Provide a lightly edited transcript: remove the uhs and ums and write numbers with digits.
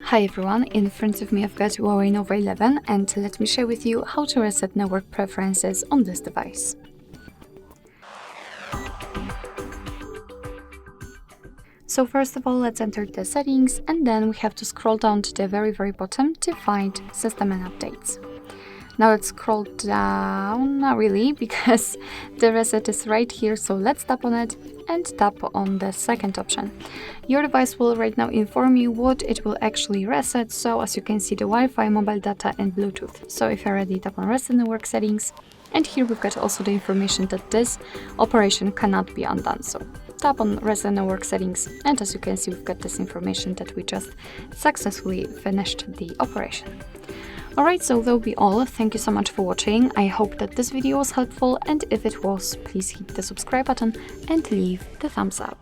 Hi everyone, in front of me I've got HUAWEI Nova 11 and let me share with you how to reset network preferences on this device. So first of all, let's enter the settings and then we have to scroll down to the very bottom to find System and Updates. Now let's scroll down, not really, because the reset is right here, so let's tap on it and tap on the second option. Your device will right now inform you what it will actually reset, so as you can see the Wi-Fi, mobile data and Bluetooth. So if you're ready, tap on Reset Network Settings, and here we've got also the information that this operation cannot be undone. So tap on Reset Network Settings, and as you can see we've got this information that we just successfully finished the operation. Alright, so that'll be all. Thank you so much for watching. I hope that this video was helpful, and if it was, please hit the subscribe button and leave the thumbs up.